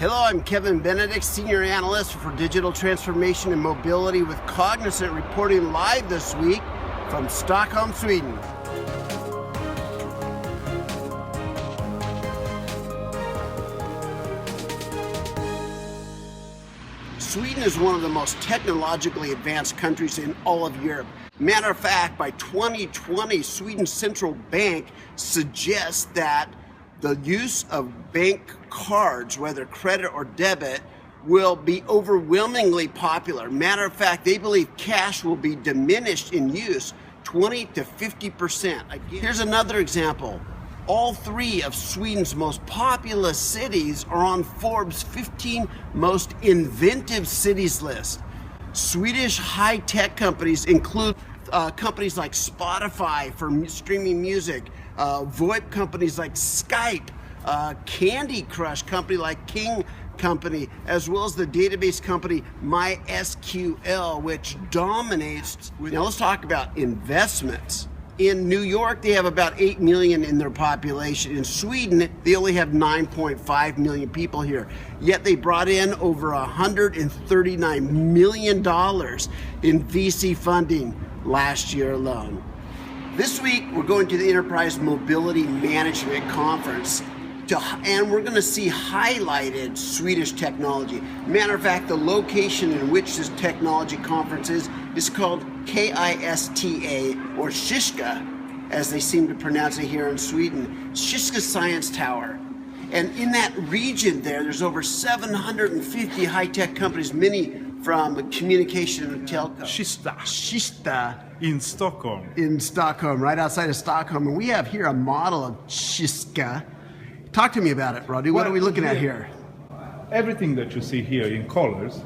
Hello, I'm Kevin Benedict, Senior Analyst for Digital Transformation and Mobility with Cognizant, reporting live this week from Stockholm, Sweden. Sweden is one of the most technologically advanced countries in all of Europe. Matter of fact, by 2020, Sweden's central bank suggests that the use of bank cards, whether credit or debit, will be overwhelmingly popular. Matter of fact, they believe cash will be diminished in use 20 to 50%. Here's another example. All three of Sweden's most populous cities are on Forbes' 15 most inventive cities list. Swedish high-tech companies include companies like Spotify for streaming music, VoIP companies like Skype, Candy Crush company like King Company, as well as the database company MySQL, which dominates. Now let's talk about investments. In New York, they have about 8 million in their population. In Sweden, they only have 9.5 million people here. Yet they brought in over $139 million in VC funding last year alone. This week, we're going to the Enterprise Mobility Management Conference, and we're going to see highlighted Swedish technology. Matter of fact, the location in which this technology conference is called KISTA, or Kiska, as they seem to pronounce it here in Sweden, Kiska Science Tower. And in that region there's over 750 high-tech companies, many from communication and telco. Kista in Stockholm. In Stockholm, right outside of Stockholm. And we have here a model of Kiska. Talk to me about it, Radu. What are we looking at here? Everything that you see here in colors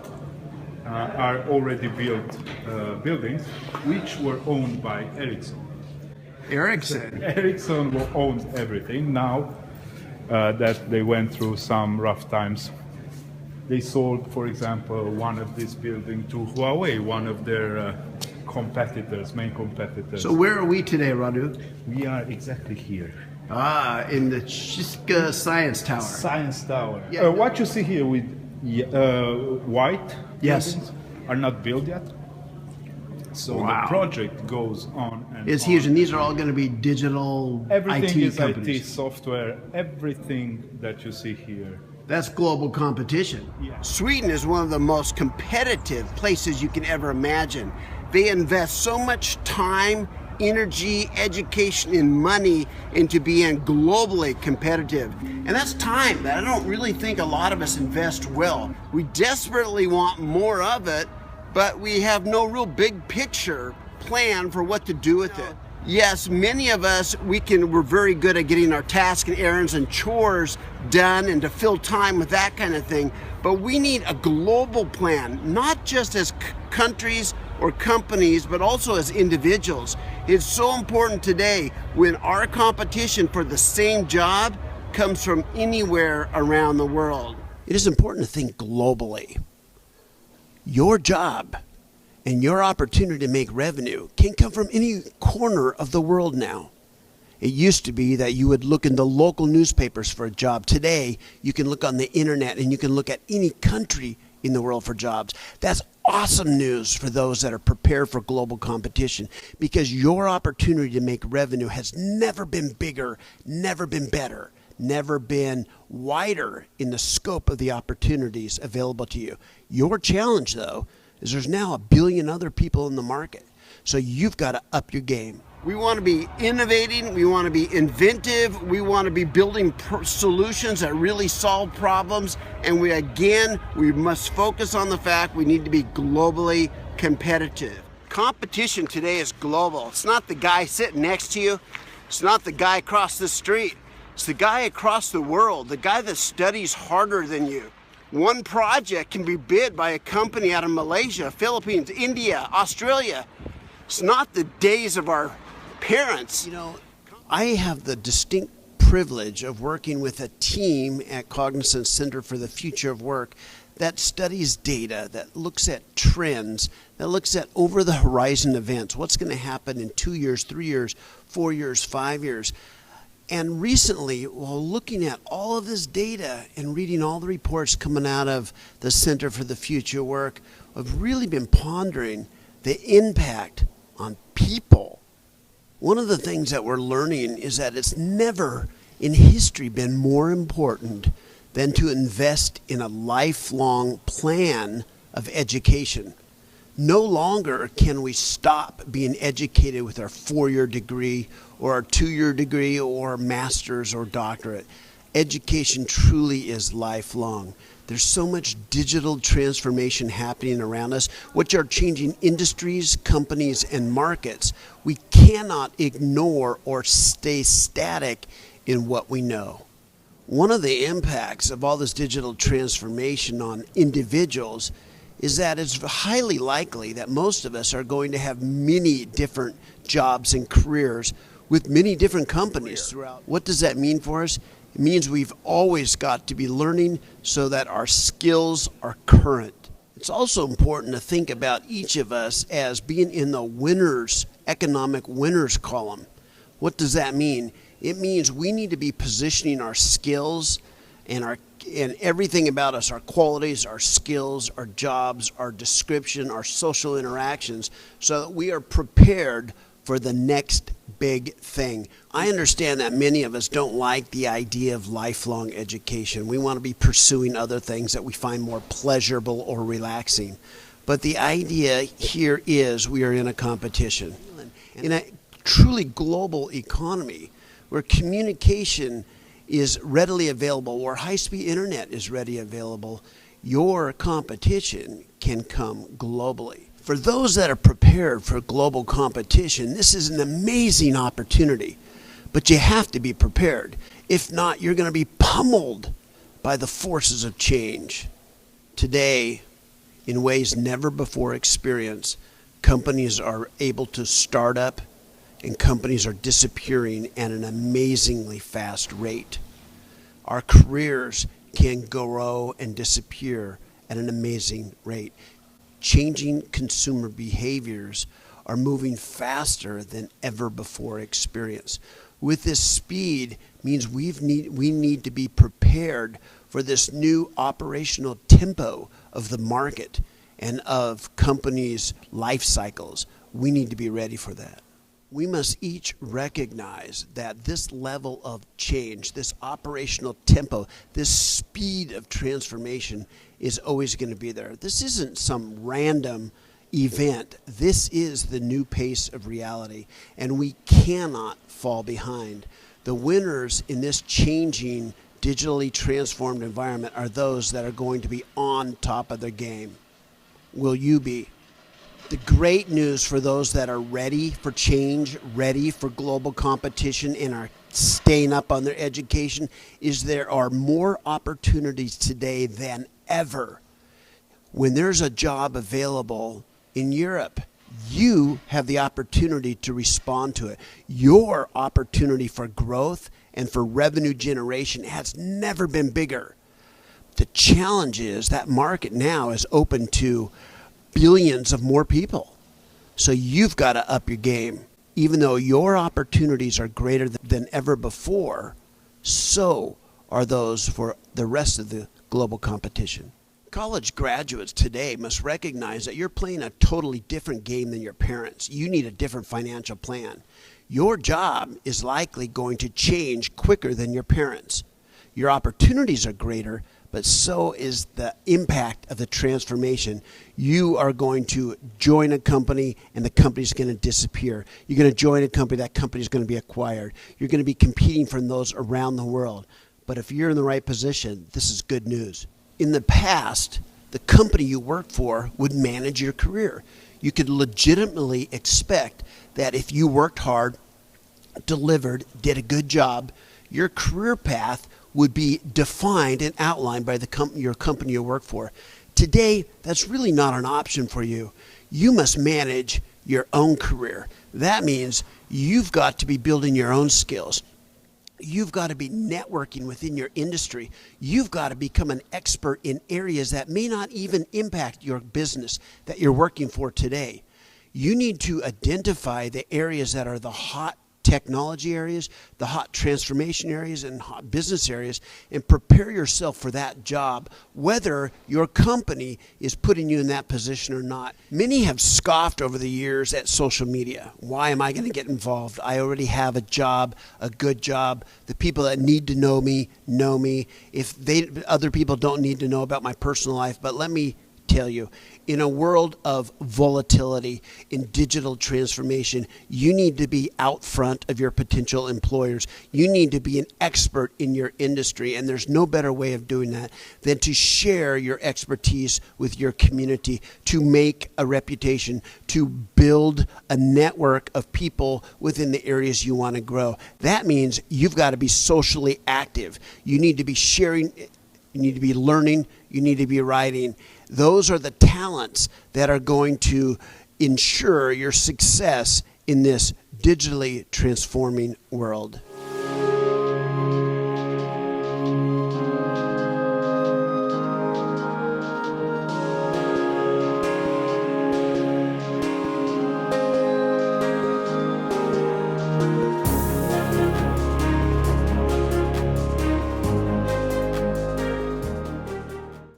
are already built buildings, which were owned by Ericsson. Ericsson owns everything. Now that they went through some rough times, they sold, for example, one of these buildings to Huawei, one of their main competitors. So where are we today, Radu? We are exactly here. In the Kiska Science Tower. Science Tower. Yeah. What you see here with white buildings are not built yet. So the project goes on and it's on. huge, and these are all going to be digital Everything IT is companies. IT software, everything that you see here. That's global competition. Yeah. Sweden is one of the most competitive places you can ever imagine. They invest so much time, energy, education, and money into being globally competitive. And that's time that I don't really think a lot of us invest well. We desperately want more of it, but we have no real big picture plan for what to do with it. Yes, many of us, we're very good at getting our tasks and errands and chores done and to fill time with that kind of thing, but we need a global plan, not just as countries or companies, but also as individuals. It's so important today when our competition for the same job comes from anywhere around the world. It is important to think globally. Your job and your opportunity to make revenue can come from any corner of the world now. It used to be that you would look in the local newspapers for a job. Today, you can look on the internet and you can look at any country in the world for jobs. That's awesome news for those that are prepared for global competition, because your opportunity to make revenue has never been bigger, never been better, never been wider in the scope of the opportunities available to you. Your challenge, though, is there's now 1 billion other people in the market. So you've got to up your game. We want to be innovating, we want to be inventive, we want to be building solutions that really solve problems, and we must focus on the fact we need to be globally competitive. Competition today is global. It's not the guy sitting next to you, it's not the guy across the street, it's the guy across the world, the guy that studies harder than you. One project can be bid by a company out of Malaysia, Philippines, India, Australia. It's not the days of our parents. You know, I have the distinct privilege of working with a team at Cognizant Center for the Future of Work that studies data, that looks at trends, that looks at over the horizon events, what's going to happen in 2 years, 3 years, 4 years, 5 years. And recently, while looking at all of this data and reading all the reports coming out of the Center for the Future Work, I've really been pondering the impact on people. One of the things that we're learning is that it's never in history been more important than to invest in a lifelong plan of education. No longer can we stop being educated with our 4-year degree or our 2-year degree or master's or doctorate. Education truly is lifelong. There's so much digital transformation happening around us, which are changing industries, companies, and markets. We cannot ignore or stay static in what we know. One of the impacts of all this digital transformation on individuals is that it's highly likely that most of us are going to have many different jobs and careers with many different companies throughout. What does that mean for us? It means we've always got to be learning so that our skills are current. It's also important to think about each of us as being in the winners, economic winners column. What does that mean? It means we need to be positioning our skills and everything about us, our qualities, our skills, our jobs, our description, our social interactions, so that we are prepared for the next big thing. I understand that many of us don't like the idea of lifelong education. We want to be pursuing other things that we find more pleasurable or relaxing. But the idea here is we are in a competition. In a truly global economy where communication is readily available, where high-speed internet is readily available, your competition can come globally. For those that are prepared for global competition, this is an amazing opportunity, but you have to be prepared. If not, you're going to be pummeled by the forces of change. Today, in ways never before experienced, companies are able to start up and companies are disappearing at an amazingly fast rate. Our careers can grow and disappear at an amazing rate. Changing consumer behaviors are moving faster than ever before experienced. With this speed means we need to be prepared for this new operational tempo of the market and of companies' life cycles. We need to be ready for that. We must each recognize that this level of change, this operational tempo, this speed of transformation is always going to be there. This isn't some random event. This is the new pace of reality, and we cannot fall behind. The winners in this changing, digitally transformed environment are those that are going to be on top of their game. Will you be? The great news for those that are ready for change, ready for global competition, and are staying up on their education is there are more opportunities today than ever. When there's a job available in Europe, you have the opportunity to respond to it. Your opportunity for growth and for revenue generation has never been bigger. The challenge is that market now is open to billions of more people. So you've got to up your game. Even though your opportunities are greater than ever before, so are those for the rest of the global competition. College graduates today must recognize that you're playing a totally different game than your parents. You need a different financial plan. Your job is likely going to change quicker than your parents. Your opportunities are greater, but so is the impact of the transformation. You are going to join a company and the company's going to disappear. You're going to join a company, that company's going to be acquired. You're going to be competing from those around the world. But if you're in the right position, this is good news. In the past, the company you worked for would manage your career. You could legitimately expect that if you worked hard, delivered, did a good job, your career path would be defined and outlined by your company you work for. Today, that's really not an option for you. You must manage your own career. That means you've got to be building your own skills. You've got to be networking within your industry. You've got to become an expert in areas that may not even impact your business that you're working for today. You need to identify the areas that are the hot technology areas, the hot transformation areas, and hot business areas, and prepare yourself for that job, whether your company is putting you in that position or not. Many have scoffed over the years at social media. Why am I going to get involved? I already have a job, a good job. The people that need to know me know me. Other people don't need to know about my personal life. But let me tell you, in a world of volatility, in digital transformation, you need to be out front of your potential employers. You need to be an expert in your industry, and there's no better way of doing that than to share your expertise with your community, to make a reputation, to build a network of people within the areas you want to grow. That means you've got to be socially active. You need to be sharing, you need to be learning, you need to be writing. Those are the talents that are going to ensure your success in this digitally transforming world.